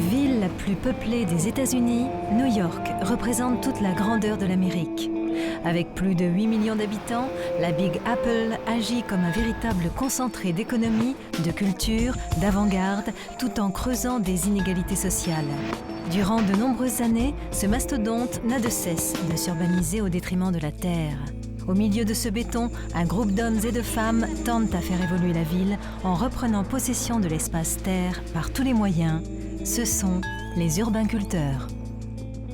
Ville la plus peuplée des États-Unis, New York représente toute la grandeur de l'Amérique. Avec plus de 8 millions d'habitants, la Big Apple agit comme un véritable concentré d'économie, de culture, d'avant-garde, tout en creusant des inégalités sociales. Durant de nombreuses années, ce mastodonte n'a de cesse de s'urbaniser au détriment de la terre. Au milieu de ce béton, un groupe d'hommes et de femmes tente à faire évoluer la ville en reprenant possession de l'espace terre par tous les moyens. Ce sont les urbainculteurs.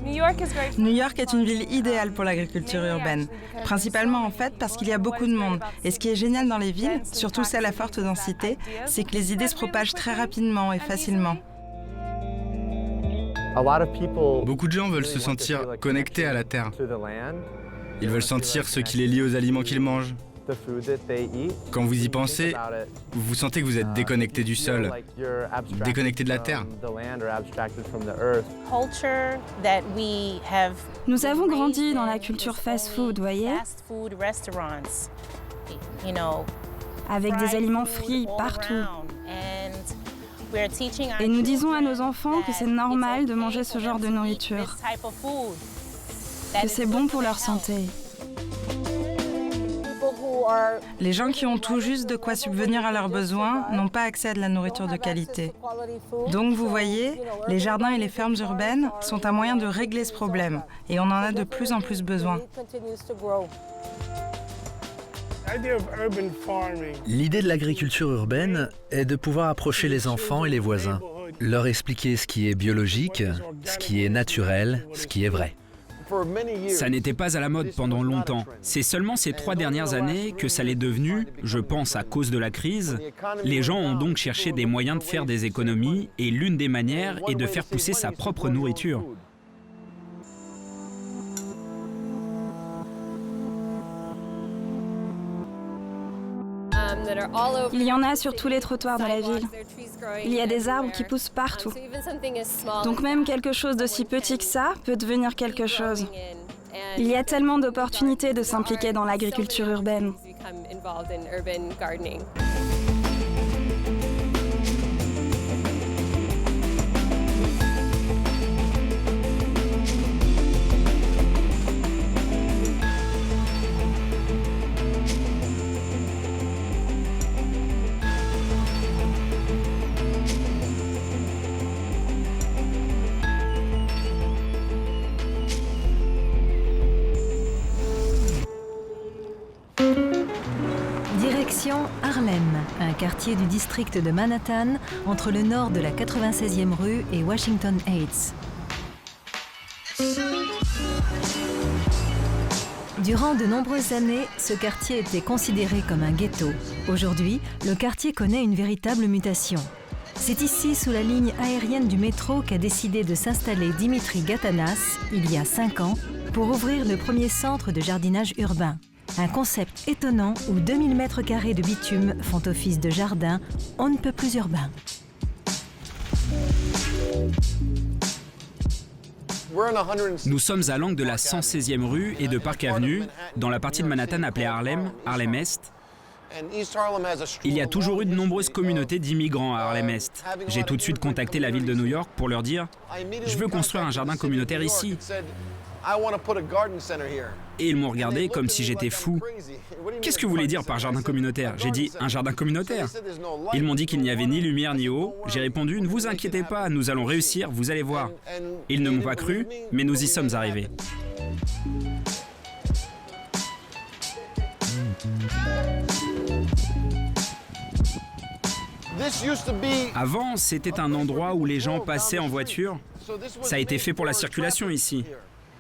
New York est une ville idéale pour l'agriculture urbaine, principalement en fait parce qu'il y a beaucoup de monde. Et ce qui est génial dans les villes, surtout celles à forte densité, c'est que les idées se propagent très rapidement et facilement. Beaucoup de gens veulent se sentir connectés à la terre. Ils veulent sentir ce qui les lie aux aliments qu'ils mangent. Quand vous y pensez, vous sentez que vous êtes déconnecté du sol, déconnecté de la terre. Nous avons grandi dans la culture fast-food, voyez, avec des aliments frits partout. Et nous disons à nos enfants que c'est normal de manger ce genre de nourriture, que c'est bon pour leur santé. Les gens qui ont tout juste de quoi subvenir à leurs besoins n'ont pas accès à de la nourriture de qualité. Donc vous voyez, les jardins et les fermes urbaines sont un moyen de régler ce problème et on en a de plus en plus besoin. L'idée de l'agriculture urbaine est de pouvoir approcher les enfants et les voisins, leur expliquer ce qui est biologique, ce qui est naturel, ce qui est vrai. Ça n'était pas à la mode pendant longtemps. C'est seulement ces 3 dernières années que ça l'est devenu, je pense à cause de la crise. Les gens ont donc cherché des moyens de faire des économies et l'une des manières est de faire pousser sa propre nourriture. Il y en a sur tous les trottoirs de la ville. Il y a des arbres qui poussent partout. Donc même quelque chose d'aussi petit que ça peut devenir quelque chose. Il y a tellement d'opportunités de s'impliquer dans l'agriculture urbaine. Direction Harlem, un quartier du district de Manhattan, entre le nord de la 96e rue et Washington Heights. Durant de nombreuses années, ce quartier était considéré comme un ghetto. Aujourd'hui, le quartier connaît une véritable mutation. C'est ici, sous la ligne aérienne du métro, qu'a décidé de s'installer Dimitri Gatanas, il y a 5 ans, pour ouvrir le premier centre de jardinage urbain. Un concept étonnant où 2000 mètres carrés de bitume font office de jardin, on ne peut plus urbain. Nous sommes à l'angle de la 116e rue et de Park Avenue, dans la partie de Manhattan appelée Harlem, Harlem-Est. Il y a toujours eu de nombreuses communautés d'immigrants à Harlem-Est. J'ai tout de suite contacté la ville de New York pour leur dire « Je veux construire un jardin communautaire ici ». Et ils m'ont regardé comme si j'étais fou. Qu'est-ce que vous voulez dire par jardin communautaire? J'ai dit un jardin communautaire. Ils m'ont dit qu'il n'y avait ni lumière ni eau. J'ai répondu ne vous inquiétez pas, nous allons réussir, vous allez voir. Ils ne m'ont pas cru, mais nous y sommes arrivés. Avant, c'était un endroit où les gens passaient en voiture. Ça a été fait pour la circulation ici.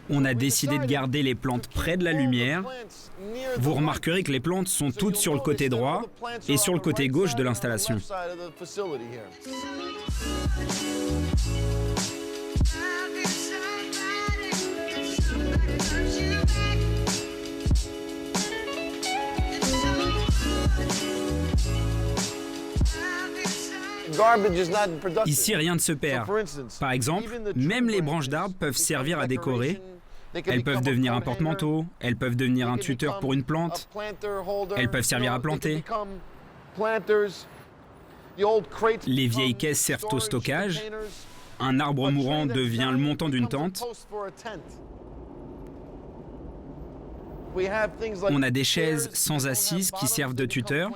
On a décidé de garder les plantes près de la lumière. Vous remarquerez que les plantes sont toutes sur le côté droit et sur le côté gauche de l'installation. Ici, rien ne se perd. Par exemple, même les branches d'arbres peuvent servir à décorer. Elles peuvent devenir un porte-manteau, elles peuvent devenir un tuteur pour une plante, elles peuvent servir à planter. Les vieilles caisses servent au stockage. Un arbre mourant devient le montant d'une tente. On a des chaises sans assises qui servent de tuteurs.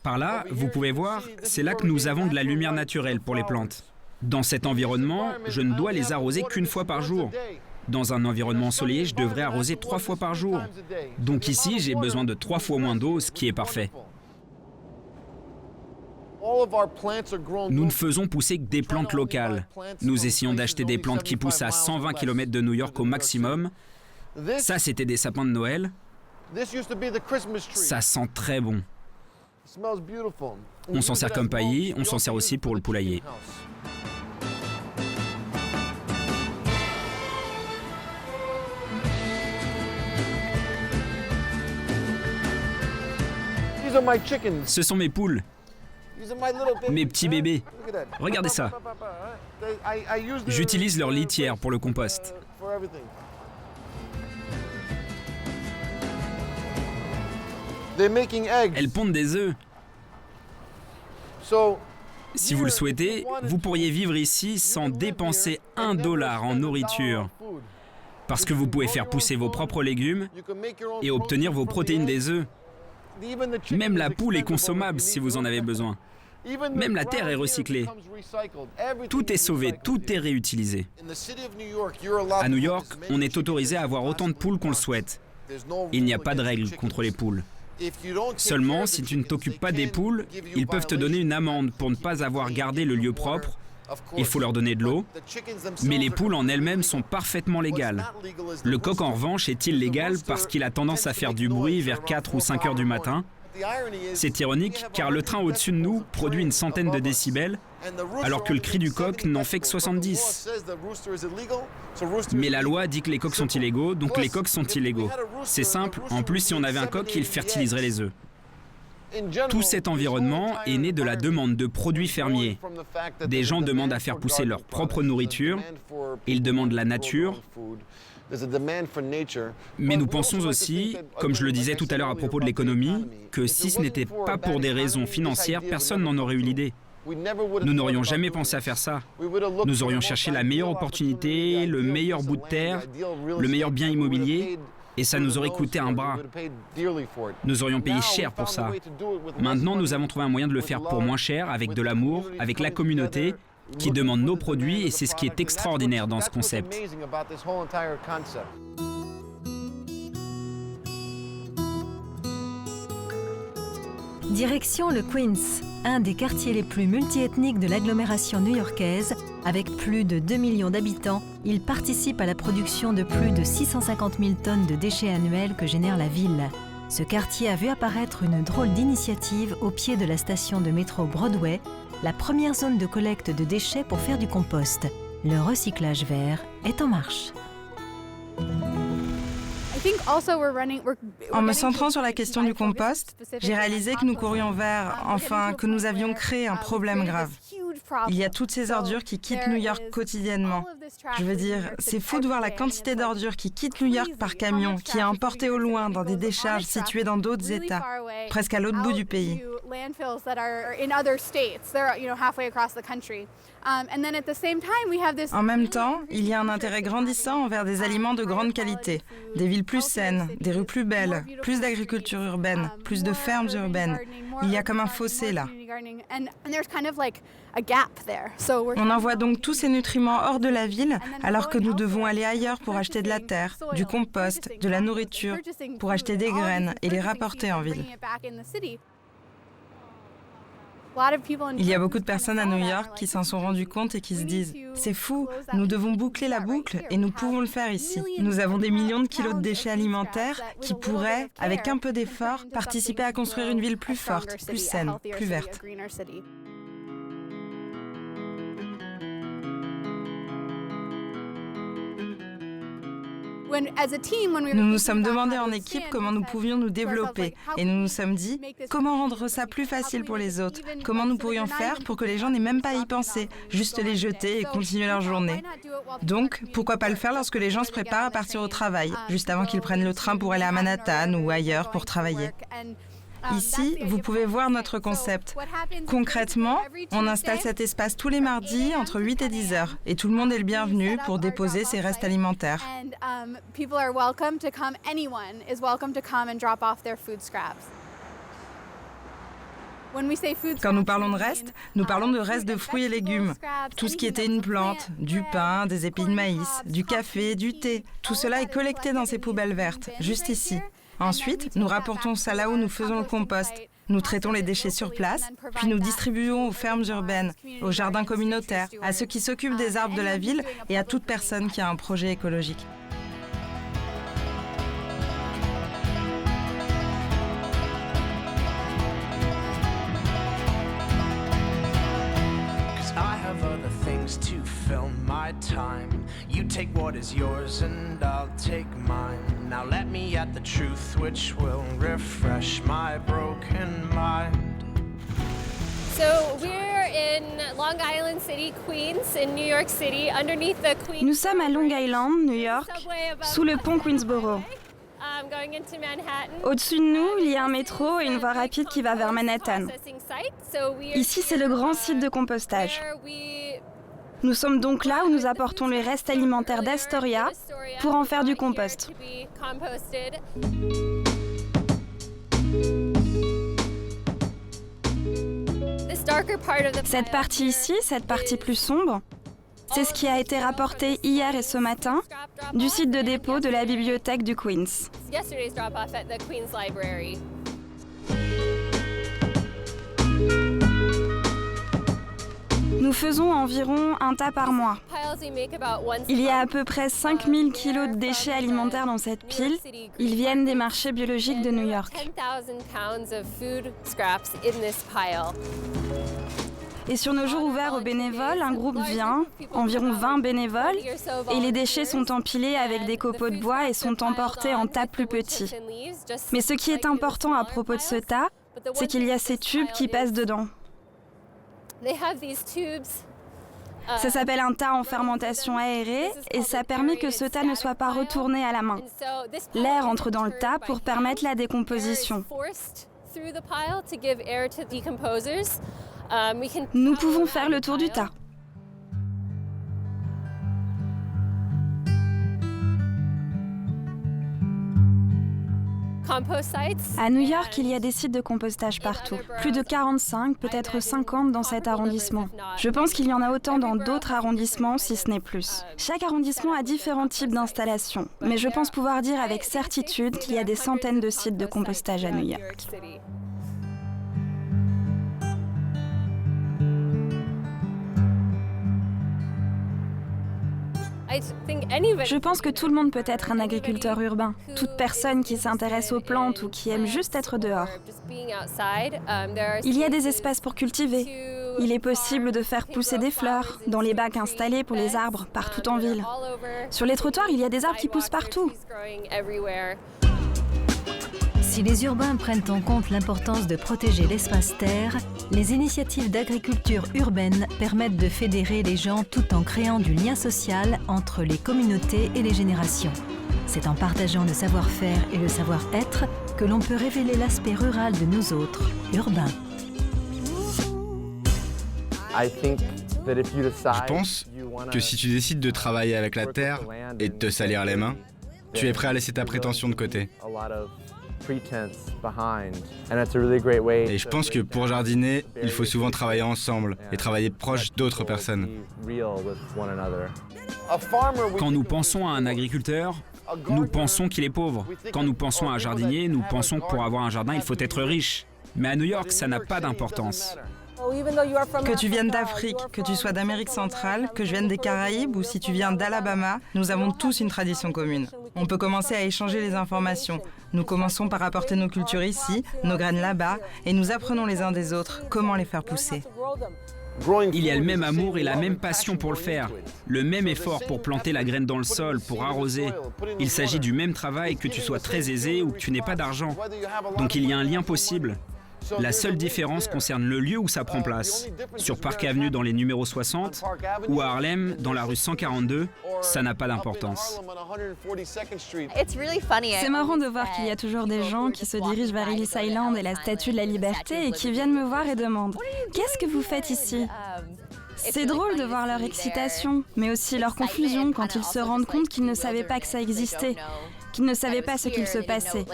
Par là, vous pouvez voir, c'est là que nous avons de la lumière naturelle pour les plantes. Dans cet environnement, je ne dois les arroser qu'une fois par jour. Dans un environnement ensoleillé, je devrais arroser 3 fois par jour. Donc ici, j'ai besoin de 3 fois moins d'eau, ce qui est parfait. Nous ne faisons pousser que des plantes locales. Nous essayons d'acheter des plantes qui poussent à 120 km de New York au maximum. Ça, c'était des sapins de Noël. Ça sent très bon. On s'en sert comme paillis, on s'en sert aussi pour le poulailler. Ce sont mes poules, mes petits bébés. Regardez ça. J'utilise leur litière pour le compost. Elles pondent des œufs. Si vous le souhaitez, vous pourriez vivre ici sans dépenser $1 en nourriture. Parce que vous pouvez faire pousser vos propres légumes et obtenir vos protéines des œufs. Même la poule est consommable si vous en avez besoin. Même la terre est recyclée. Tout est sauvé, tout est réutilisé. À New York, on est autorisé à avoir autant de poules qu'on le souhaite. Il n'y a pas de règle contre les poules. Seulement, si tu ne t'occupes pas des poules, ils peuvent te donner une amende pour ne pas avoir gardé le lieu propre. Il faut leur donner de l'eau. Mais les poules en elles-mêmes sont parfaitement légales. Le coq, en revanche, est illégal parce qu'il a tendance à faire du bruit vers 4 ou 5 heures du matin. C'est ironique car le train au-dessus de nous produit une centaine de décibels, alors que le cri du coq n'en fait que 70. Mais la loi dit que les coqs sont illégaux, donc les coqs sont illégaux. C'est simple, en plus si on avait un coq, il fertiliserait les œufs. Tout cet environnement est né de la demande de produits fermiers. Des gens demandent à faire pousser leur propre nourriture, ils demandent la nature. Mais nous pensons aussi, comme je le disais tout à l'heure à propos de l'économie, que si ce n'était pas pour des raisons financières, personne n'en aurait eu l'idée. Nous n'aurions jamais pensé à faire ça. Nous aurions cherché la meilleure opportunité, le meilleur bout de terre, le meilleur bien immobilier, et ça nous aurait coûté un bras. Nous aurions payé cher pour ça. Maintenant, nous avons trouvé un moyen de le faire pour moins cher, avec de l'amour, avec la communauté, qui demande nos produits, et c'est ce qui est extraordinaire dans ce concept. Direction le Queens, un des quartiers les plus multiethniques de l'agglomération new-yorkaise. Avec plus de 2 millions d'habitants, il participe à la production de plus de 650 000 tonnes de déchets annuels que génère la ville. Ce quartier a vu apparaître une drôle d'initiative au pied de la station de métro Broadway, la première zone de collecte de déchets pour faire du compost. Le recyclage vert est en marche. En me centrant sur la question du compost, j'ai réalisé que nous courions vers, enfin, que nous avions créé un problème grave. Il y a toutes ces ordures qui quittent New York quotidiennement. Je veux dire, c'est fou de voir la quantité d'ordures qui quittent New York par camion, qui est importée au loin dans des décharges situées dans d'autres États, presque à l'autre bout du pays. En même temps, il y a un intérêt grandissant envers des aliments de grande qualité, des villes plus saines, des rues plus belles, plus d'agriculture urbaine, plus de fermes urbaines. Il y a comme un fossé là. On envoie donc tous ces nutriments hors de la ville alors que nous devons aller ailleurs pour acheter de la terre, du compost, de la nourriture, pour acheter des graines et les rapporter en ville. Il y a beaucoup de personnes à New York qui s'en sont rendues compte et qui se disent « C'est fou, nous devons boucler la boucle et nous pouvons le faire ici. Nous avons des millions de kilos de déchets alimentaires qui pourraient, avec un peu d'effort, participer à construire une ville plus forte, plus saine, plus verte. » Nous nous sommes demandé en équipe comment nous pouvions nous développer et nous nous sommes dit comment rendre ça plus facile pour les autres, comment nous pourrions faire pour que les gens n'aient même pas à y penser, juste les jeter et continuer leur journée. Donc, pourquoi pas le faire lorsque les gens se préparent à partir au travail, juste avant qu'ils prennent le train pour aller à Manhattan ou ailleurs pour travailler. Ici, vous pouvez voir notre concept. Concrètement, on installe cet espace tous les mardis entre 8 et 10 heures et tout le monde est le bienvenu pour déposer ses restes alimentaires. Quand nous parlons de restes, nous parlons de restes de fruits et légumes. Tout ce qui était une plante, du pain, des épis de maïs, du café, du thé. Tout cela est collecté dans ces poubelles vertes, juste ici. Ensuite, nous rapportons ça là où nous faisons le compost. Nous traitons les déchets sur place, puis nous distribuons aux fermes urbaines, aux jardins communautaires, à ceux qui s'occupent des arbres de la ville et à toute personne qui a un projet écologique. To fill my time. You take what is yours and I'll take mine. Now let me at the truth which will refresh my broken mind. So we're in Long Island City, Queens, in New York City, underneath the Queens. Nous sommes à Long Island, New York, sous le pont Queensboro. Au-dessus de nous, il y a un métro et une voie rapide qui va vers Manhattan. Ici, c'est le grand site de compostage. Nous sommes donc là où nous apportons les restes alimentaires d'Astoria pour en faire du compost. Cette partie ici, cette partie plus sombre, c'est ce qui a été rapporté hier et ce matin du site de dépôt de la bibliothèque du Queens. Nous faisons environ un tas par mois. Il y a à peu près 5000 kilos de déchets alimentaires dans cette pile. Ils viennent des marchés biologiques de New York. Et sur nos jours ouverts aux bénévoles, un groupe vient, environ 20 bénévoles, et les déchets sont empilés avec des copeaux de bois et sont emportés en tas plus petits. Mais ce qui est important à propos de ce tas, c'est qu'il y a ces tubes qui passent dedans. Ça s'appelle un tas en fermentation aérée et ça permet que ce tas ne soit pas retourné à la main. L'air entre dans le tas pour permettre la décomposition. Nous pouvons faire le tour du tas. À New York, il y a des sites de compostage partout. Plus de 45, peut-être 50 dans cet arrondissement. Je pense qu'il y en a autant dans d'autres arrondissements, si ce n'est plus. Chaque arrondissement a différents types d'installations, mais je pense pouvoir dire avec certitude qu'il y a des centaines de sites de compostage à New York. Je pense que tout le monde peut être un agriculteur urbain. Toute personne qui s'intéresse aux plantes ou qui aime juste être dehors. Il y a des espaces pour cultiver. Il est possible de faire pousser des fleurs dans les bacs installés pour les arbres partout en ville. Sur les trottoirs, il y a des arbres qui poussent partout. Si les urbains prennent en compte l'importance de protéger l'espace terre, les initiatives d'agriculture urbaine permettent de fédérer les gens tout en créant du lien social entre les communautés et les générations. C'est en partageant le savoir-faire et le savoir-être que l'on peut révéler l'aspect rural de nous autres, urbains. Je pense que si tu décides de travailler avec la terre et de te salir les mains, tu es prêt à laisser ta prétention de côté. Et je pense que pour jardiner, il faut souvent travailler ensemble et travailler proche d'autres personnes. Quand nous pensons à un agriculteur, nous pensons qu'il est pauvre. Quand nous pensons à un jardinier, nous pensons que pour avoir un jardin, il faut être riche. Mais à New York, ça n'a pas d'importance. Que tu viennes d'Afrique, que tu sois d'Amérique centrale, que je vienne des Caraïbes ou si tu viens d'Alabama, nous avons tous une tradition commune. On peut commencer à échanger les informations. Nous commençons par apporter nos cultures ici, nos graines là-bas, et nous apprenons les uns des autres comment les faire pousser. Il y a le même amour et la même passion pour le faire, le même effort pour planter la graine dans le sol, pour arroser. Il s'agit du même travail que tu sois très aisé ou que tu n'aies pas d'argent. Donc il y a un lien possible. La seule différence concerne le lieu où ça prend place. Sur Park Avenue dans les numéros 60 ou à Harlem dans la rue 142, ça n'a pas d'importance. C'est marrant de voir qu'il y a toujours des gens qui se dirigent vers Ellis Island et la Statue de la Liberté et qui viennent me voir et demandent « Qu'est-ce que vous faites ici ?» C'est drôle de voir leur excitation, mais aussi leur confusion quand ils se rendent compte qu'ils ne savaient pas que ça existait, qu'ils ne savaient pas ce qu'il se passait.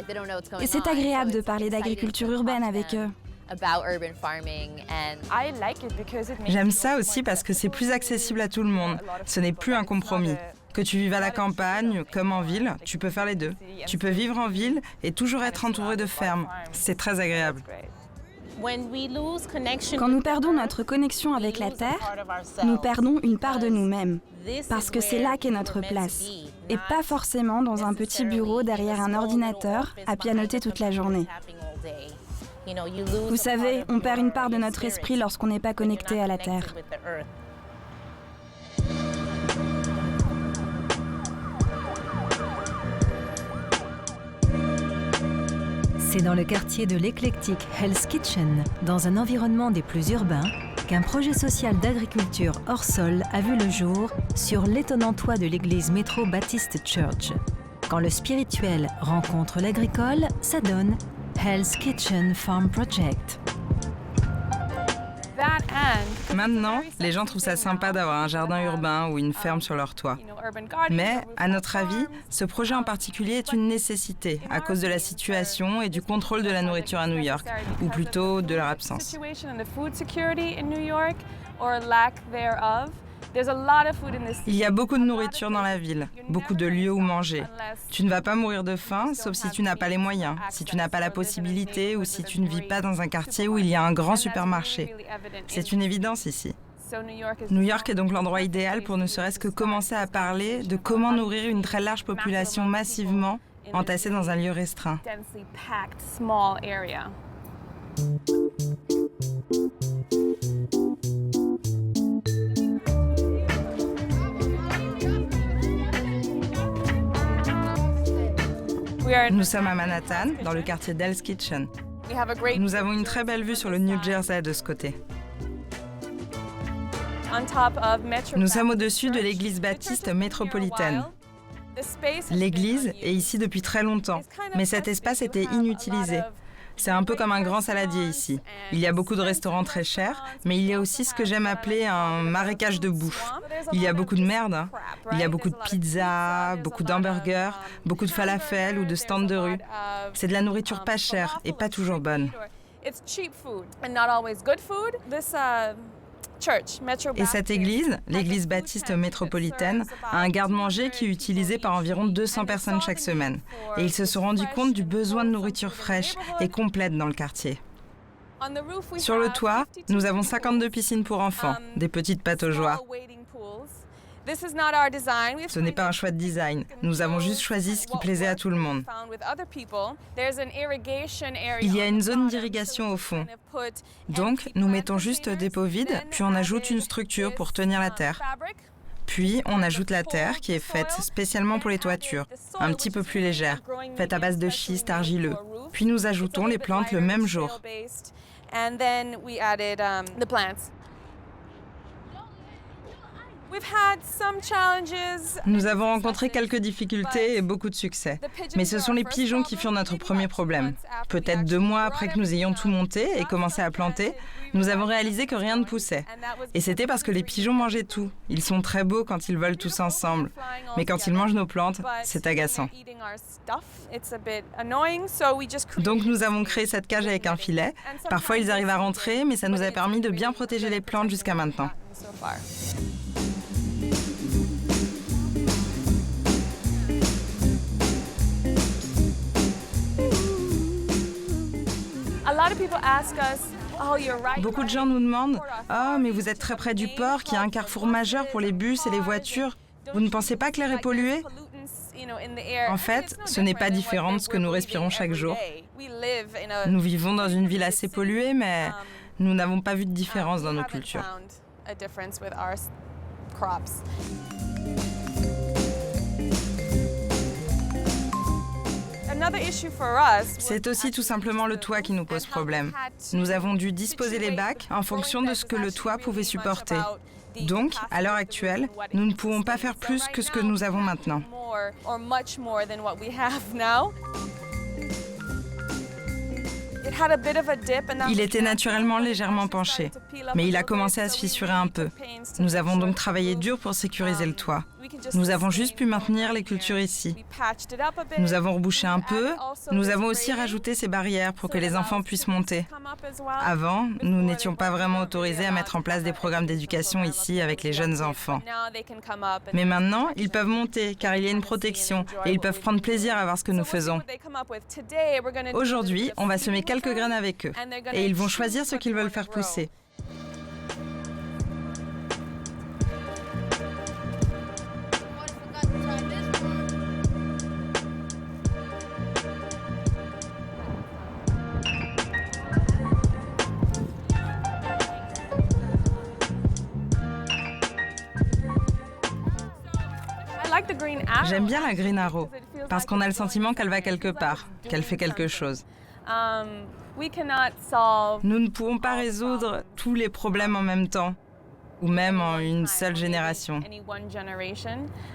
Et c'est agréable de parler d'agriculture urbaine avec eux. J'aime ça aussi parce que c'est plus accessible à tout le monde. Ce n'est plus un compromis. Que tu vives à la campagne comme en ville, tu peux faire les deux. Tu peux vivre en ville et toujours être entouré de fermes. C'est très agréable. Quand nous perdons notre connexion avec la Terre, nous perdons une part de nous-mêmes, parce que c'est là qu'est notre place, et pas forcément dans un petit bureau derrière un ordinateur à pianoter toute la journée. Vous savez, on perd une part de notre esprit lorsqu'on n'est pas connecté à la Terre. C'est dans le quartier de l'éclectique Hell's Kitchen, dans un environnement des plus urbains, qu'un projet social d'agriculture hors sol a vu le jour sur l'étonnant toit de l'église Metro Baptist Church. Quand le spirituel rencontre l'agricole, ça donne Hell's Kitchen Farm Project. Maintenant, les gens trouvent ça sympa d'avoir un jardin urbain ou une ferme sur leur toit. Mais, à notre avis, ce projet en particulier est une nécessité à cause de la situation et du contrôle de la nourriture à New York, ou plutôt de leur absence. Il y a beaucoup de nourriture dans la ville, beaucoup de lieux où manger. Tu ne vas pas mourir de faim, sauf si tu n'as pas les moyens, si tu n'as pas la possibilité ou si tu ne vis pas dans un quartier où il y a un grand supermarché. C'est une évidence ici. New York est donc l'endroit idéal pour ne serait-ce que commencer à parler de comment nourrir une très large population massivement entassée dans un lieu restreint. Nous sommes à Manhattan, dans le quartier d'Hell's Kitchen. Nous avons une très belle vue sur le New Jersey de ce côté. Nous sommes au-dessus de l'église baptiste métropolitaine. L'église est ici depuis très longtemps, mais cet espace était inutilisé. C'est un peu comme un grand saladier ici. Il y a beaucoup de restaurants très chers, mais il y a aussi ce que j'aime appeler un marécage de bouffe. Il y a beaucoup de merde, hein. Il y a beaucoup de pizzas, beaucoup d'hamburgers, beaucoup de falafel ou de stands de rue. C'est de la nourriture pas chère et pas toujours bonne. Et cette église, l'église baptiste métropolitaine, a un garde-manger qui est utilisé par environ 200 personnes chaque semaine. Et ils se sont rendus compte du besoin de nourriture fraîche et complète dans le quartier. Sur le toit, nous avons 52 piscines pour enfants, des petites pataugeoires. Ce n'est pas un choix de design. Nous avons juste choisi ce qui plaisait à tout le monde. Il y a une zone d'irrigation au fond. Donc, nous mettons juste des pots vides, puis on ajoute une structure pour tenir la terre. Puis, on ajoute la terre qui est faite spécialement pour les toitures, un petit peu plus légère, faite à base de schiste argileux. Puis nous ajoutons les plantes le même jour. Nous avons rencontré quelques difficultés et beaucoup de succès. Mais ce sont les pigeons qui furent notre premier problème. Peut-être 2 mois après que nous ayons tout monté et commencé à planter, nous avons réalisé que rien ne poussait. Et c'était parce que les pigeons mangeaient tout. Ils sont très beaux quand ils volent tous ensemble. Mais quand ils mangent nos plantes, c'est agaçant. Donc nous avons créé cette cage avec un filet. Parfois ils arrivent à rentrer, mais ça nous a permis de bien protéger les plantes jusqu'à maintenant. Beaucoup de gens nous demandent « Oh, mais vous êtes très près du port, qui est un carrefour majeur pour les bus et les voitures. Vous ne pensez pas que l'air est pollué ?» En fait, ce n'est pas différent de ce que nous respirons chaque jour. Nous vivons dans une ville assez polluée, mais nous n'avons pas vu de différence dans nos cultures. C'est aussi tout simplement le toit qui nous pose problème. Nous avons dû disposer les bacs en fonction de ce que le toit pouvait supporter. Donc, à l'heure actuelle, nous ne pouvons pas faire plus que ce que nous avons maintenant. Il était naturellement légèrement penché, mais il a commencé à se fissurer un peu. Nous avons donc travaillé dur pour sécuriser le toit. Nous avons juste pu maintenir les cultures ici. Nous avons rebouché un peu. Nous avons aussi rajouté ces barrières pour que les enfants puissent monter. Avant, nous n'étions pas vraiment autorisés à mettre en place des programmes d'éducation ici avec les jeunes enfants. Mais maintenant, ils peuvent monter car il y a une protection et ils peuvent prendre plaisir à voir ce que nous faisons. Aujourd'hui, on va semer quelques graines avec eux et ils vont choisir ce qu'ils veulent faire pousser. J'aime bien la Green Arrow parce qu'on a le sentiment qu'elle va quelque part, qu'elle fait quelque chose. Nous ne pourrons pas résoudre tous les problèmes en même temps, ou même en une seule génération.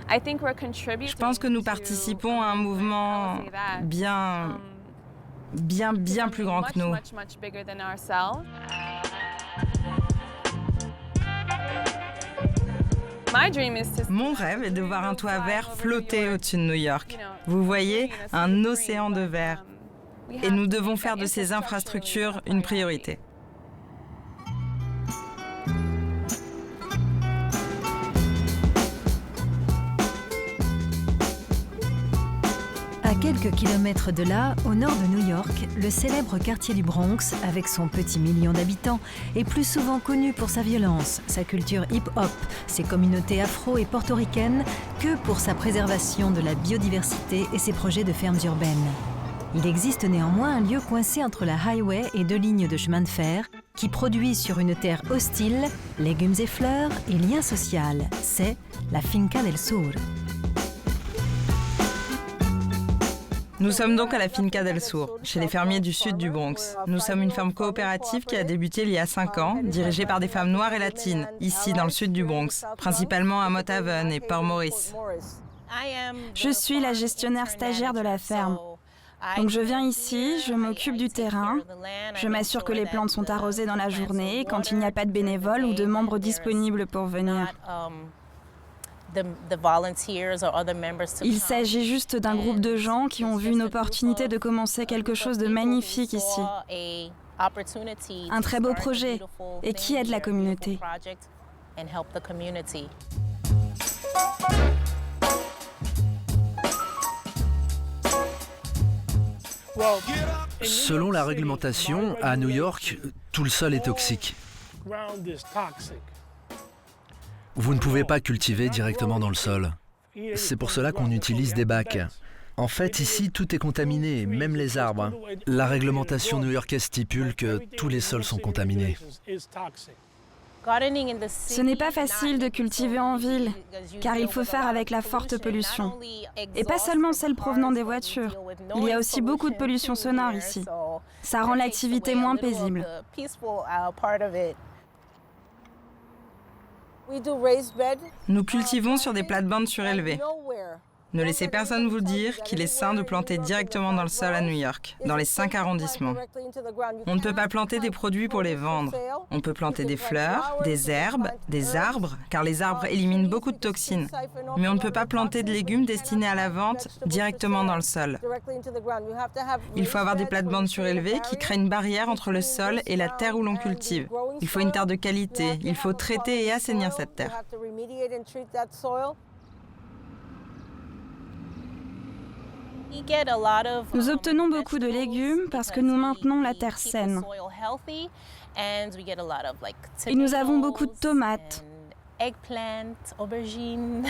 Je pense que nous participons à un mouvement bien plus grand que nous. Mon rêve est de voir un toit vert flotter au-dessus de New York. Vous voyez, un océan de verre. Et nous devons faire de ces infrastructures une priorité. À quelques kilomètres de là, au nord de New York, le célèbre quartier du Bronx, avec son petit million d'habitants, est plus souvent connu pour sa violence, sa culture hip-hop, ses communautés afro- et portoricaines, que pour sa préservation de la biodiversité et ses projets de fermes urbaines. Il existe néanmoins un lieu coincé entre la highway et 2 lignes de chemin de fer qui produit sur une terre hostile légumes et fleurs et liens sociaux. C'est la Finca del Sur. Nous sommes donc à la Finca del Sur, chez les fermiers du sud du Bronx. Nous sommes une ferme coopérative qui a débuté il y a 5 ans, dirigée par des femmes noires et latines, ici dans le sud du Bronx, principalement à Mott Haven et Port Maurice. Je suis la gestionnaire stagiaire de la ferme. Donc je viens ici, je m'occupe du terrain, je m'assure que les plantes sont arrosées dans la journée quand il n'y a pas de bénévoles ou de membres disponibles pour venir. Il s'agit juste d'un groupe de gens qui ont vu une opportunité de commencer quelque chose de magnifique ici. Un très beau projet et qui aide la communauté. Selon la réglementation, à New York, tout le sol est toxique. Vous ne pouvez pas cultiver directement dans le sol. C'est pour cela qu'on utilise des bacs. En fait, ici, tout est contaminé, même les arbres. La réglementation new-yorkaise stipule que tous les sols sont contaminés. Ce n'est pas facile de cultiver en ville, car il faut faire avec la forte pollution. Et pas seulement celle provenant des voitures. Il y a aussi beaucoup de pollution sonore ici. Ça rend l'activité moins paisible. Nous cultivons sur des plates-bandes surélevées. Ne laissez personne vous dire qu'il est sain de planter directement dans le sol à New York, dans les 5 arrondissements. On ne peut pas planter des produits pour les vendre. On peut planter des fleurs, des herbes, des arbres, car les arbres éliminent beaucoup de toxines. Mais on ne peut pas planter de légumes destinés à la vente directement dans le sol. Il faut avoir des plates-bandes surélevées qui créent une barrière entre le sol et la terre où l'on cultive. Il faut une terre de qualité. Il faut traiter et assainir cette terre. Nous obtenons beaucoup de légumes parce que nous maintenons la terre saine. Et nous avons beaucoup de tomates. Aubergines,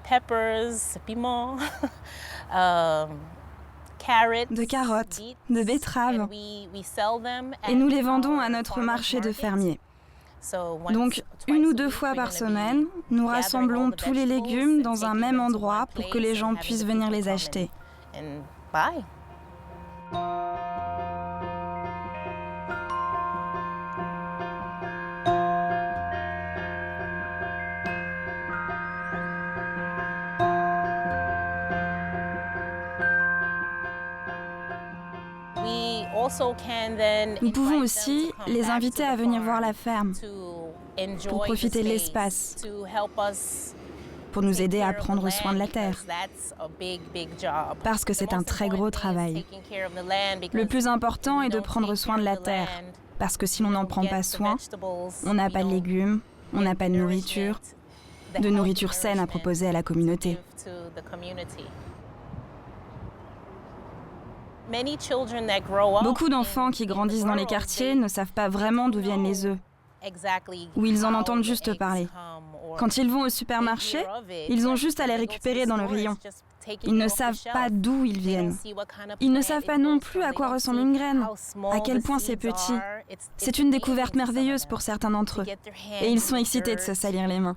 peppers, piments, de carottes, de betteraves. Et nous les vendons à notre marché de fermiers. Donc, 1 ou 2 fois par semaine, nous rassemblons tous les légumes dans un même endroit pour que les gens puissent venir les acheter. and bye. Nous pouvons aussi les inviter à venir voir la ferme pour profiter de l'espace, pour nous aider à prendre soin de la terre, parce que c'est un très gros travail. Le plus important est de prendre soin de la terre, parce que si l'on n'en prend pas soin, on n'a pas de légumes, on n'a pas de nourriture saine à proposer à la communauté. Beaucoup d'enfants qui grandissent dans les quartiers ne savent pas vraiment d'où viennent les œufs, ou ils en entendent juste parler. Quand ils vont au supermarché, ils ont juste à les récupérer dans le rayon. Ils ne savent pas d'où ils viennent. Ils ne savent pas non plus à quoi ressemble une graine, à quel point c'est petit. C'est une découverte merveilleuse pour certains d'entre eux, et ils sont excités de se salir les mains.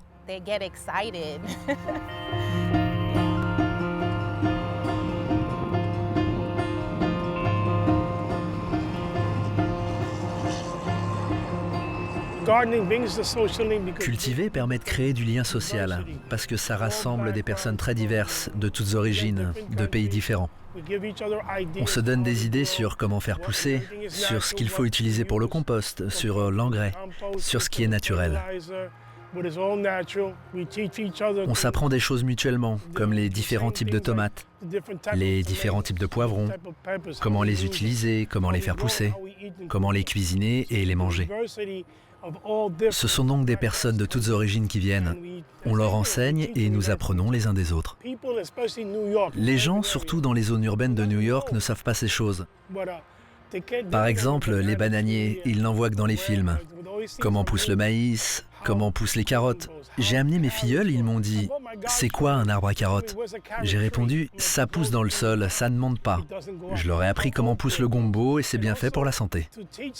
Cultiver permet de créer du lien social, parce que ça rassemble des personnes très diverses, de toutes origines, de pays différents. On se donne des idées sur comment faire pousser, sur ce qu'il faut utiliser pour le compost, sur l'engrais, sur ce qui est naturel. On s'apprend des choses mutuellement, comme les différents types de tomates, les différents types de poivrons, comment les utiliser, comment les faire pousser, comment les cuisiner et les manger. Ce sont donc des personnes de toutes origines qui viennent. On leur enseigne et nous apprenons les uns des autres. Les gens, surtout dans les zones urbaines de New York, ne savent pas ces choses. Par exemple, les bananiers, ils n'en voient que dans les films. Comment pousse le maïs, comment poussent les carottes. J'ai amené mes filleuls, ils m'ont dit « C'est quoi un arbre à carottes ?» J'ai répondu « Ça pousse dans le sol, ça ne monte pas. » Je leur ai appris comment pousse le gombo et c'est bien fait pour la santé.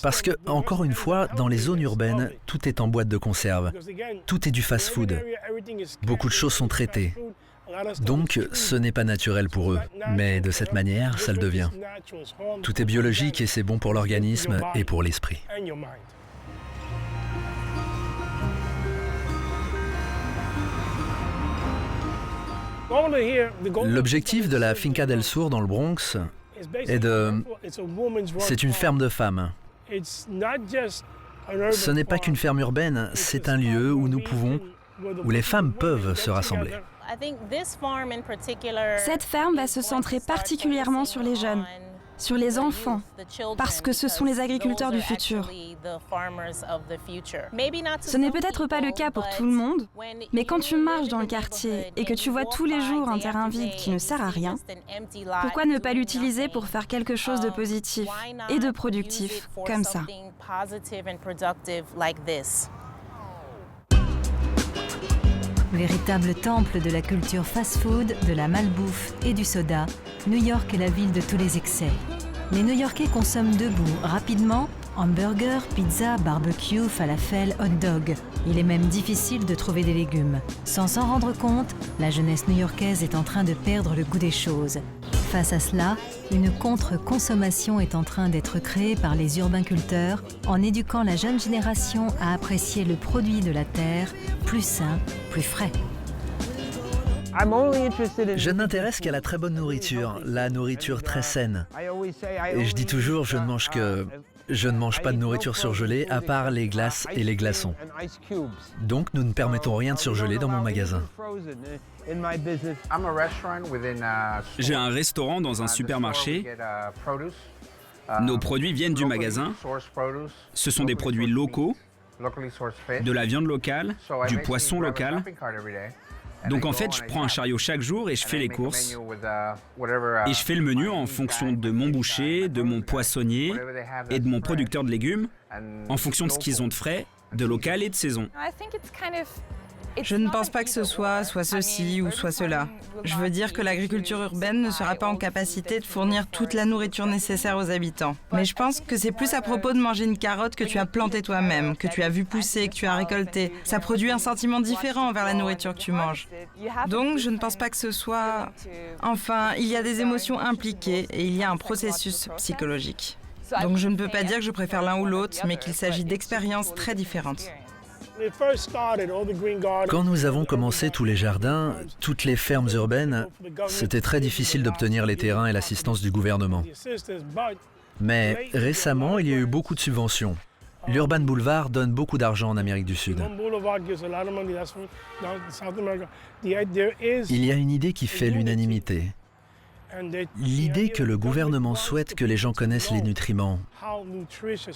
Parce que, encore une fois, dans les zones urbaines, tout est en boîte de conserve. Tout est du fast-food. Beaucoup de choses sont traitées. Donc, ce n'est pas naturel pour eux. Mais de cette manière, ça le devient. Tout est biologique et c'est bon pour l'organisme et pour l'esprit. L'objectif de la Finca del Sur dans le Bronx est de... C'est une ferme de femmes. Ce n'est pas qu'une ferme urbaine, c'est un lieu où nous pouvons, où les femmes peuvent se rassembler. Cette ferme va se centrer particulièrement sur les jeunes, sur les enfants, parce que ce sont les agriculteurs du futur. Ce n'est peut-être pas le cas pour tout le monde, mais quand tu marches dans le quartier et que tu vois tous les jours un terrain vide qui ne sert à rien, pourquoi ne pas l'utiliser pour faire quelque chose de positif et de productif comme ça? Véritable temple de la culture fast-food, de la malbouffe et du soda, New York est la ville de tous les excès. Les New-Yorkais consomment debout, rapidement, hamburgers, pizza, barbecue, falafel, hot dog. Il est même difficile de trouver des légumes. Sans s'en rendre compte, la jeunesse new-yorkaise est en train de perdre le goût des choses. Face à cela, une contre-consommation est en train d'être créée par les urbainculteurs en éduquant la jeune génération à apprécier le produit de la terre, plus sain, plus frais. Je ne m'intéresse qu'à la très bonne nourriture, la nourriture très saine. Et je dis toujours, je ne mange pas de nourriture surgelée à part les glaces et les glaçons. Donc nous ne permettons rien de surgelé dans mon magasin. J'ai un restaurant dans un supermarché. Nos produits viennent du magasin. Ce sont des produits locaux, de la viande locale, du poisson local. Donc en fait, je prends un chariot chaque jour et je fais les courses. Et je fais le menu en fonction de mon boucher, de mon poissonnier et de mon producteur de légumes, en fonction de ce qu'ils ont de frais, de local et de saison. Je ne pense pas que ce soit ceci ou soit cela. Je veux dire que l'agriculture urbaine ne sera pas en capacité de fournir toute la nourriture nécessaire aux habitants. Mais je pense que c'est plus à propos de manger une carotte que tu as plantée toi-même, que tu as vu pousser, que tu as récoltée. Ça produit un sentiment différent envers la nourriture que tu manges. Donc je ne pense pas que ce soit... Enfin, il y a des émotions impliquées et il y a un processus psychologique. Donc je ne peux pas dire que je préfère l'un ou l'autre, mais qu'il s'agit d'expériences très différentes. Quand nous avons commencé tous les jardins, toutes les fermes urbaines, c'était très difficile d'obtenir les terrains et l'assistance du gouvernement. Mais récemment, il y a eu beaucoup de subventions. L'Urban Boulevard donne beaucoup d'argent en Amérique du Sud. Il y a une idée qui fait l'unanimité. L'idée que le gouvernement souhaite que les gens connaissent les nutriments,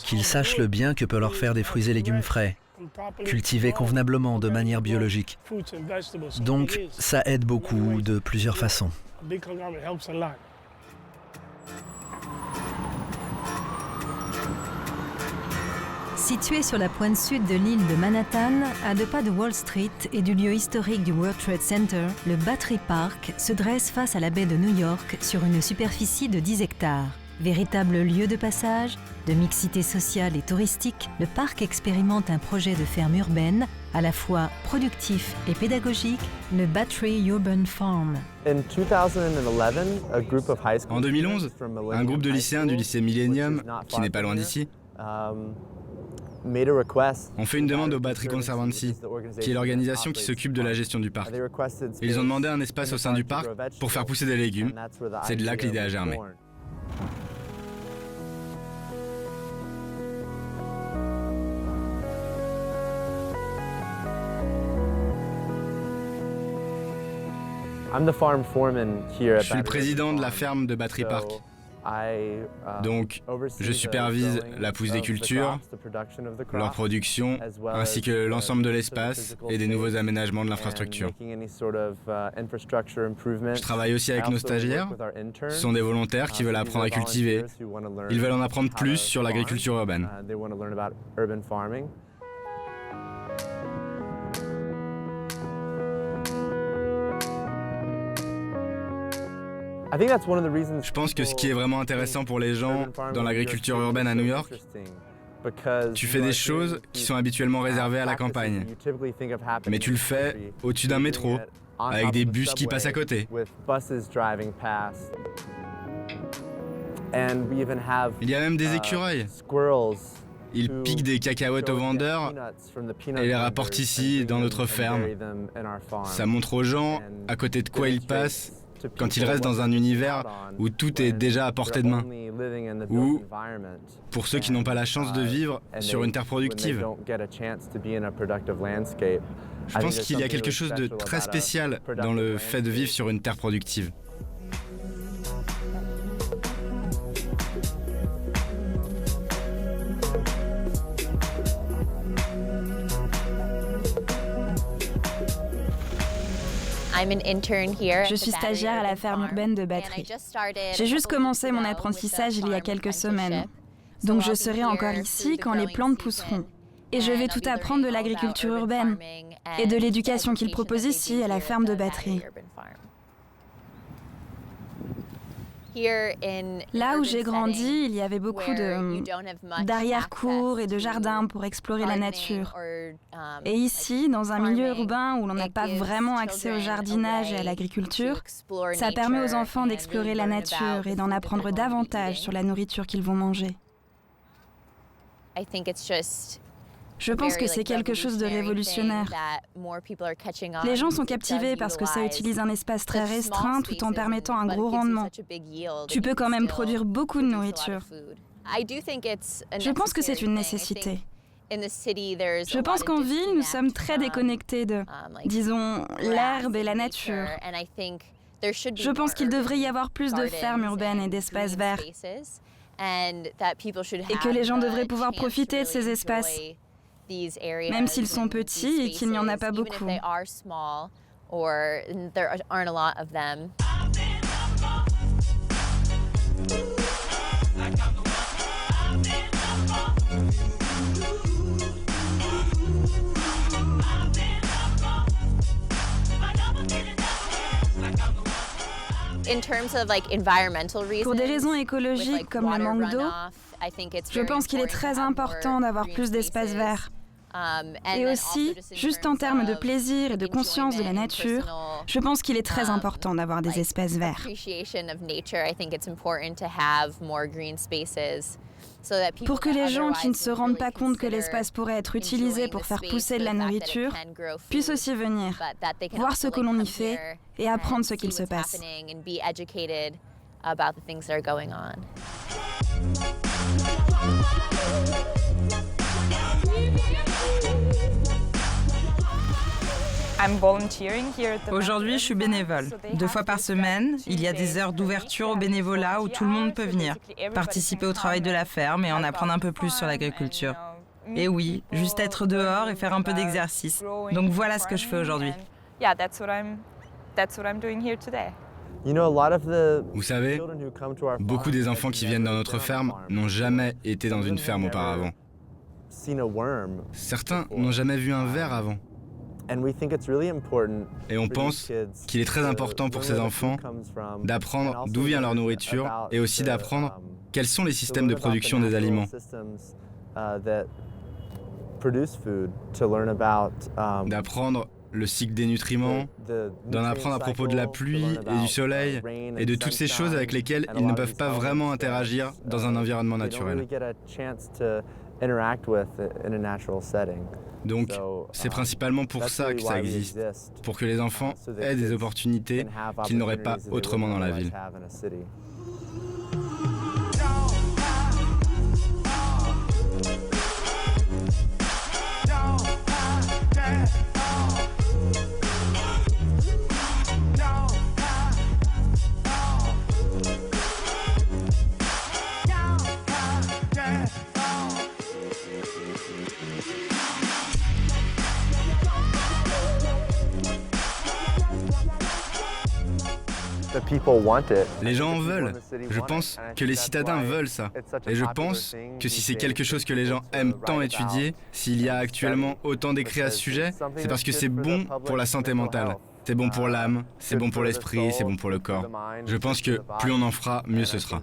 qu'ils sachent le bien que peut leur faire des fruits et légumes frais, cultivés convenablement de manière biologique. Donc, ça aide beaucoup de plusieurs façons. Situé sur la pointe sud de l'île de Manhattan, à 2 pas de Wall Street et du lieu historique du World Trade Center, le Battery Park se dresse face à la baie de New York sur une superficie de 10 hectares. Véritable lieu de passage, de mixité sociale et touristique, le parc expérimente un projet de ferme urbaine à la fois productif et pédagogique, le Battery Urban Farm. En 2011, un groupe de lycéens du lycée Millennium, qui n'est pas loin d'ici, ont fait une demande au Battery Conservancy, qui est l'organisation qui s'occupe de la gestion du parc. Ils ont demandé un espace au sein du parc pour faire pousser des légumes. C'est de là que l'idée a germé. Je suis le président de la ferme de Battery Park. Donc, je supervise la pousse des cultures, leur production, ainsi que l'ensemble de l'espace et des nouveaux aménagements de l'infrastructure. Je travaille aussi avec nos stagiaires. Ce sont des volontaires qui veulent apprendre à cultiver. Ils veulent en apprendre plus sur l'agriculture urbaine. Je pense que ce qui est vraiment intéressant pour les gens dans l'agriculture urbaine à New York, tu fais des choses qui sont habituellement réservées à la campagne. Mais tu le fais au-dessus d'un métro, avec des bus qui passent à côté. Il y a même des écureuils. Ils piquent des cacahuètes aux vendeurs et les rapportent ici, dans notre ferme. Ça montre aux gens à côté de quoi ils passent quand ils restent dans un univers où tout est déjà à portée de main, ou pour ceux qui n'ont pas la chance de vivre sur une terre productive. Je pense qu'il y a quelque chose de très spécial dans le fait de vivre sur une terre productive. Je suis stagiaire à la ferme urbaine de Battery. J'ai juste commencé mon apprentissage il y a quelques semaines. Donc je serai encore ici quand les plantes pousseront. Et je vais tout apprendre de l'agriculture urbaine et de l'éducation qu'ils proposent ici à la ferme de Battery. Là où j'ai grandi, il y avait beaucoup d'arrière-cours et de jardins pour explorer la nature. Et ici, dans un milieu urbain où l'on n'a pas vraiment accès au jardinage et à l'agriculture, ça permet aux enfants d'explorer la nature et d'en apprendre davantage sur la nourriture qu'ils vont manger. Je pense que c'est quelque chose de révolutionnaire. Les gens sont captivés parce que ça utilise un espace très restreint tout en permettant un gros rendement. Tu peux quand même produire beaucoup de nourriture. Je pense que c'est une nécessité. Je pense qu'en ville, nous sommes très déconnectés de, disons, l'herbe et la nature. Je pense qu'il devrait y avoir plus de fermes urbaines et d'espaces verts. Et que les gens devraient pouvoir profiter de ces espaces. Même s'ils sont petits et qu'il n'y en a pas beaucoup. Pour des raisons écologiques comme le manque d'eau, je pense qu'il est très important d'avoir plus d'espaces verts. Et aussi, juste en termes de plaisir et de conscience de la nature, je pense qu'il est très important d'avoir des espaces verts. Pour que les gens qui ne se rendent pas compte que l'espace pourrait être utilisé pour faire pousser de la nourriture puissent aussi venir, voir ce que l'on y fait et apprendre ce qu'il se passe. Aujourd'hui, je suis bénévole. 2 fois par semaine, il y a des heures d'ouverture au bénévolat où tout le monde peut venir, participer au travail de la ferme et en apprendre un peu plus sur l'agriculture. Et oui, juste être dehors et faire un peu d'exercice. Donc voilà ce que je fais aujourd'hui. Vous savez, beaucoup des enfants qui viennent dans notre ferme n'ont jamais été dans une ferme auparavant. Certains n'ont jamais vu un ver avant. Et on pense qu'il est très important pour ces enfants d'apprendre d'où vient leur nourriture et aussi d'apprendre quels sont les systèmes de production des aliments. D'apprendre le cycle des nutriments, d'en apprendre à propos de la pluie et du soleil et de toutes ces choses avec lesquelles ils ne peuvent pas vraiment interagir dans un environnement naturel. Donc, c'est principalement pour ça que ça existe, pour que les enfants aient des opportunités qu'ils n'auraient pas autrement dans la ville. Les gens en veulent. Je pense que les citadins veulent ça. Et je pense que si c'est quelque chose que les gens aiment tant étudier, s'il y a actuellement autant d'écrits à ce sujet, c'est parce que c'est bon pour la santé mentale. C'est bon pour l'âme, c'est bon pour l'esprit, c'est bon pour le corps. Je pense que plus on en fera, mieux ce sera.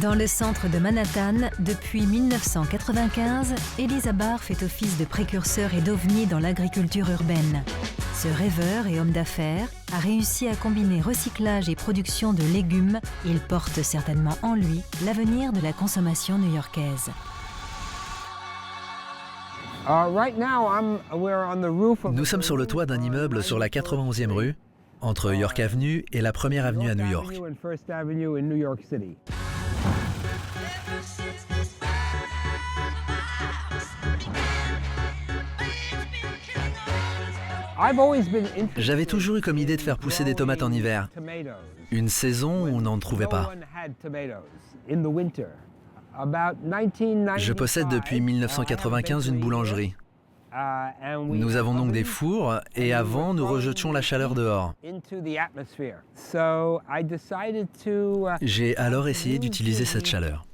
Dans le centre de Manhattan, depuis 1995, Elisa Barr fait office de précurseur et d'ovni dans l'agriculture urbaine. Ce rêveur et homme d'affaires a réussi à combiner recyclage et production de légumes. Il porte certainement en lui l'avenir de la consommation new-yorkaise. Nous sommes sur le toit d'un immeuble sur la 91e rue, entre York Avenue et la 1ère avenue à New York. J'avais toujours eu comme idée de faire pousser des tomates en hiver, une saison où on n'en trouvait pas. Je possède depuis 1995 une boulangerie. Nous avons donc des fours et avant, nous rejetions la chaleur dehors. J'ai alors essayé d'utiliser cette chaleur.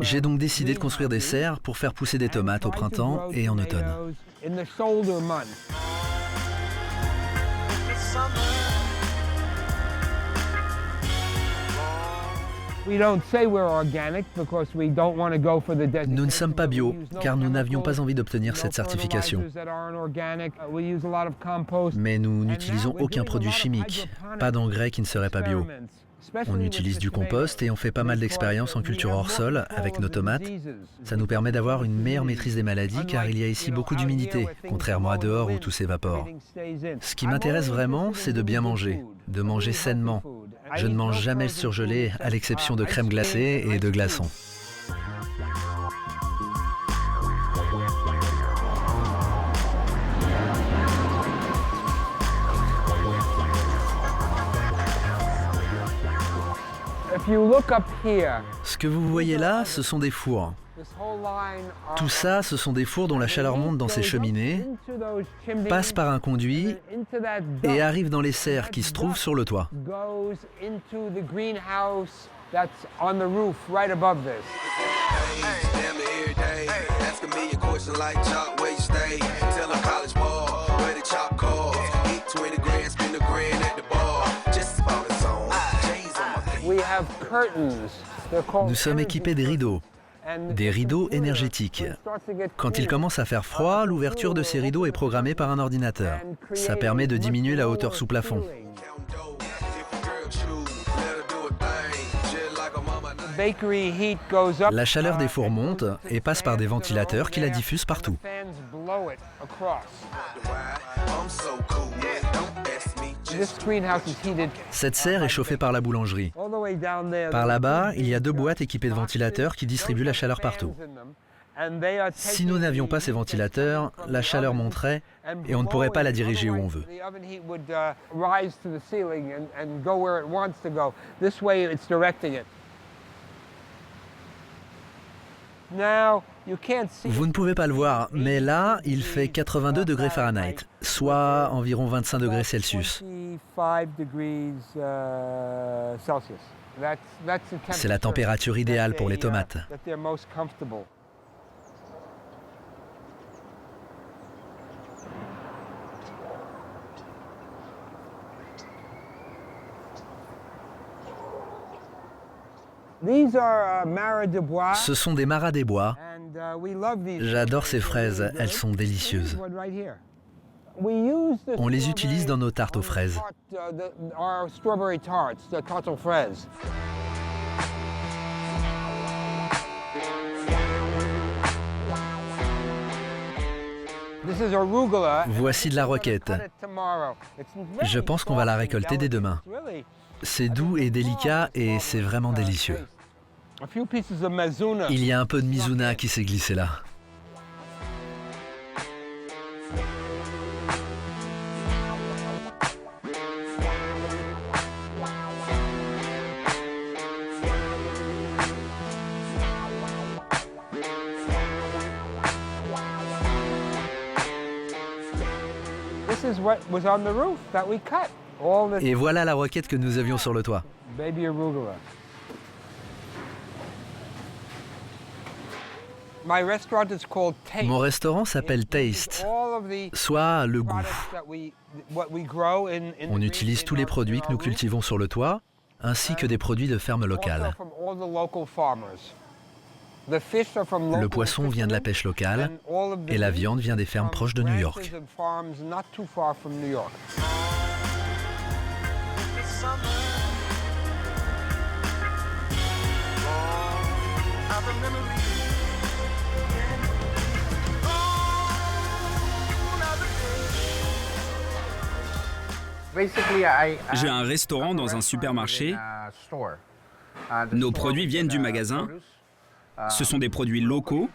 J'ai donc décidé de construire des serres pour faire pousser des tomates au printemps et en automne. Nous ne sommes pas bio, car nous n'avions pas envie d'obtenir cette certification. Mais nous n'utilisons aucun produit chimique, pas d'engrais qui ne seraient pas bio. On utilise du compost et on fait pas mal d'expériences en culture hors sol avec nos tomates. Ça nous permet d'avoir une meilleure maîtrise des maladies car il y a ici beaucoup d'humidité, contrairement à dehors où tout s'évapore. Ce qui m'intéresse vraiment, c'est de bien manger, de manger sainement. Je ne mange jamais le surgelé à l'exception de crème glacée et de glaçons. Ce que vous voyez là, ce sont des fours. Tout ça, ce sont des fours dont la chaleur monte dans ces cheminées, passe par un conduit et arrive dans les serres qui se trouvent sur le toit. Nous sommes équipés des rideaux énergétiques. Quand il commence à faire froid, l'ouverture de ces rideaux est programmée par un ordinateur. Ça permet de diminuer la hauteur sous plafond. La chaleur des fours monte et passe par des ventilateurs qui la diffusent partout. Cette serre est chauffée par la boulangerie. Par là-bas, il y a 2 boîtes équipées de ventilateurs qui distribuent la chaleur partout. Si nous n'avions pas ces ventilateurs, la chaleur monterait et on ne pourrait pas la diriger où on veut. Vous ne pouvez pas le voir, mais là, il fait 82 degrés Fahrenheit, soit environ 25 degrés Celsius. C'est la température idéale pour les tomates. Ce sont des maras des bois. J'adore ces fraises, elles sont délicieuses. On les utilise dans nos tartes aux fraises. Voici de la roquette. Je pense qu'on va la récolter dès demain. C'est doux et délicat et c'est vraiment délicieux. Il y a un peu de mizuna qui s'est glissé là. Et voilà la roquette que nous avions sur le toit. Mon restaurant s'appelle Taste, soit le goût. On utilise tous les produits que nous cultivons sur le toit, ainsi que des produits de fermes locales. Le poisson vient de la pêche locale et la viande vient des fermes proches de New York. J'ai un restaurant dans un supermarché. Nos produits viennent du magasin. Ce sont des produits locaux,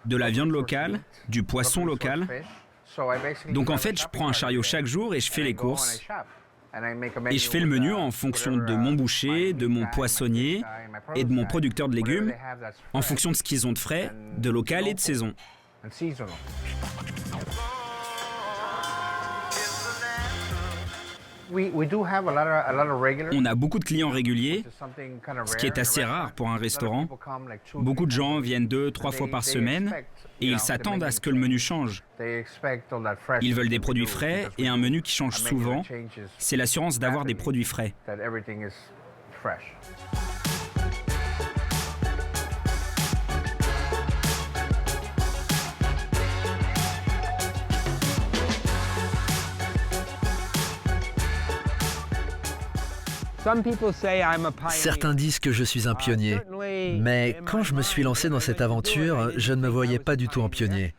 de la viande locale, du poisson local. Donc en fait, je prends un chariot chaque jour et je fais les courses. Et je fais le menu en fonction de mon boucher, de mon poissonnier et de mon producteur de légumes, en fonction de ce qu'ils ont de frais, de local et de saison. On a beaucoup de clients réguliers, ce qui est assez rare pour un restaurant. Beaucoup de gens viennent 2-3 fois par semaine et ils s'attendent à ce que le menu change. Ils veulent des produits frais et un menu qui change souvent. C'est l'assurance d'avoir des produits frais. Certains disent que je suis un pionnier, mais quand je me suis lancé dans cette aventure, je ne me voyais pas du tout en pionnier.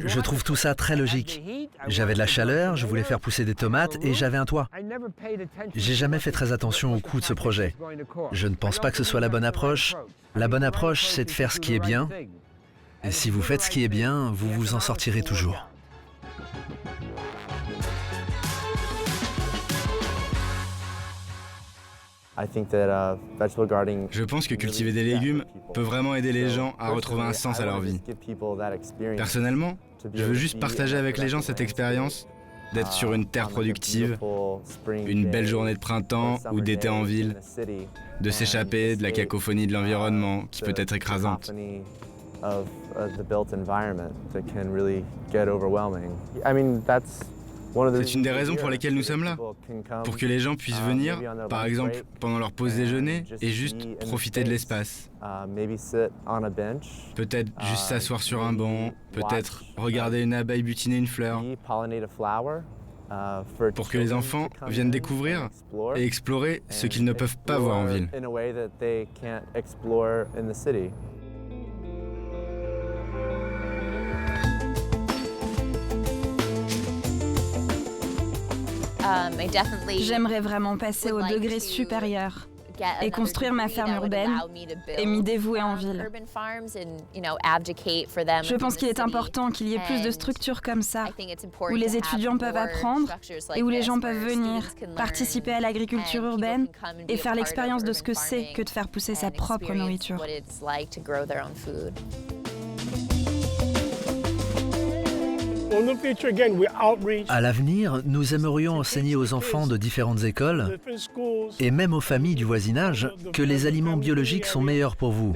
Je trouve tout ça très logique. J'avais de la chaleur, je voulais faire pousser des tomates et j'avais un toit. J'ai jamais fait très attention au coût de ce projet. Je ne pense pas que ce soit la bonne approche. La bonne approche, c'est de faire ce qui est bien. Et si vous faites ce qui est bien, vous vous en sortirez toujours. Je pense que cultiver des légumes peut vraiment aider les gens à retrouver un sens à leur vie. Personnellement, je veux juste partager avec les gens cette expérience d'être sur une terre productive, une belle journée de printemps ou d'été en ville, de s'échapper de la cacophonie de l'environnement qui peut être écrasante. C'est une des raisons pour lesquelles nous sommes là. Pour que les gens puissent venir, par exemple, pendant leur pause déjeuner, et juste profiter de l'espace. Peut-être juste s'asseoir sur un banc, peut-être regarder une abeille butiner une fleur. Pour que les enfants viennent découvrir et explorer ce qu'ils ne peuvent pas voir en ville. J'aimerais vraiment passer au degré supérieur et construire ma ferme urbaine et m'y dévouer en ville. Je pense qu'il est important qu'il y ait plus de structures comme ça, où les étudiants peuvent apprendre et où les gens peuvent venir, participer à l'agriculture urbaine et faire l'expérience de ce que c'est que de faire pousser sa propre nourriture. À l'avenir, nous aimerions enseigner aux enfants de différentes écoles et même aux familles du voisinage que les aliments biologiques sont meilleurs pour vous.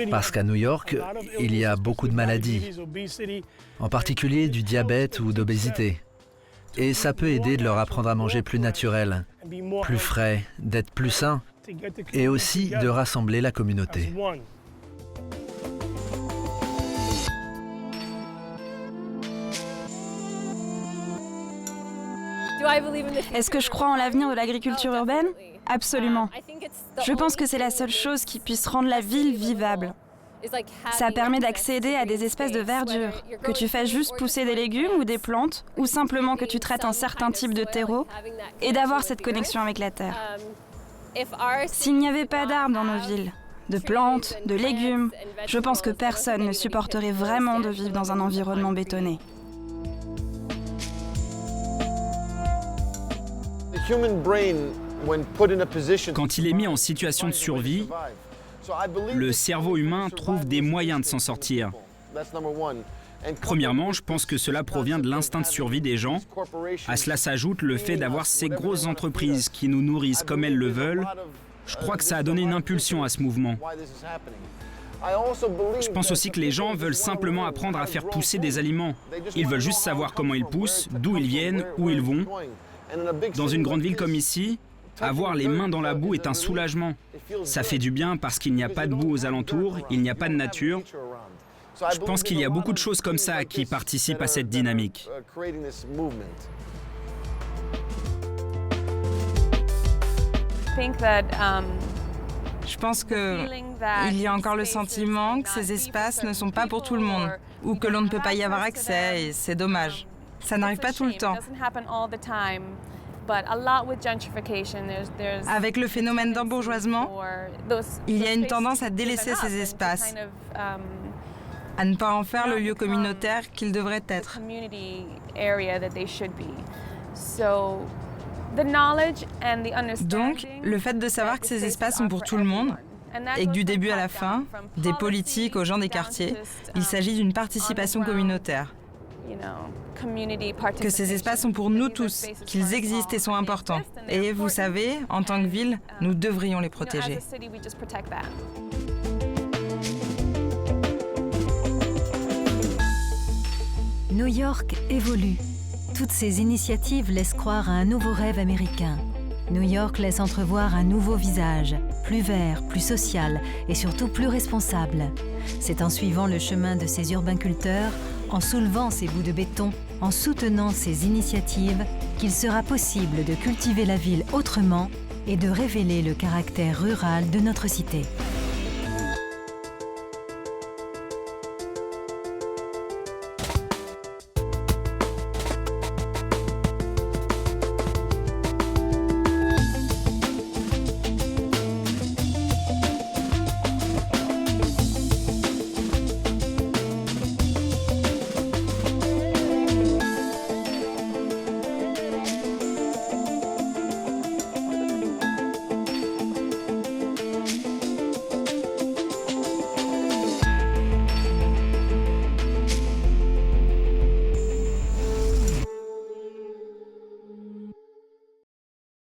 Parce qu'à New York, il y a beaucoup de maladies, en particulier du diabète ou d'obésité. Et ça peut aider de leur apprendre à manger plus naturel, plus frais, d'être plus sains et aussi de rassembler la communauté. Est-ce que je crois en l'avenir de l'agriculture urbaine? Absolument. Je pense que c'est la seule chose qui puisse rendre la ville vivable. Ça permet d'accéder à des espaces de verdure, que tu fasses juste pousser des légumes ou des plantes, ou simplement que tu traites un certain type de terreau, et d'avoir cette connexion avec la terre. S'il n'y avait pas d'arbres dans nos villes, de plantes, de légumes, je pense que personne ne supporterait vraiment de vivre dans un environnement bétonné. Quand il est mis en situation de survie, le cerveau humain trouve des moyens de s'en sortir. Premièrement, je pense que cela provient de l'instinct de survie des gens. À cela s'ajoute le fait d'avoir ces grosses entreprises qui nous nourrissent comme elles le veulent. Je crois que ça a donné une impulsion à ce mouvement. Je pense aussi que les gens veulent simplement apprendre à faire pousser des aliments. Ils veulent juste savoir comment ils poussent, d'où ils viennent, où ils vont. Dans une grande ville comme ici, avoir les mains dans la boue est un soulagement. Ça fait du bien parce qu'il n'y a pas de boue aux alentours, il n'y a pas de nature. Je pense qu'il y a beaucoup de choses comme ça qui participent à cette dynamique. Je pense qu'il y a encore le sentiment que ces espaces ne sont pas pour tout le monde, ou que l'on ne peut pas y avoir accès, et c'est dommage. Ça n'arrive pas tout le temps. Avec le phénomène d'embourgeoisement, il y a une tendance à délaisser ces espaces, à ne pas en faire le lieu communautaire qu'ils devraient être. Donc, le fait de savoir que ces espaces sont pour tout le monde, et que du début à la fin, des politiques aux gens des quartiers, il s'agit d'une participation communautaire. Que ces espaces sont pour nous tous, qu'ils existent et sont importants. Et vous savez, en tant que ville, nous devrions les protéger. New York évolue. Toutes ces initiatives laissent croire à un nouveau rêve américain. New York laisse entrevoir un nouveau visage, plus vert, plus social et surtout plus responsable. C'est en suivant le chemin de ces urbainculteurs, en soulevant ces bouts de béton, en soutenant ces initiatives, qu'il sera possible de cultiver la ville autrement et de révéler le caractère rural de notre cité.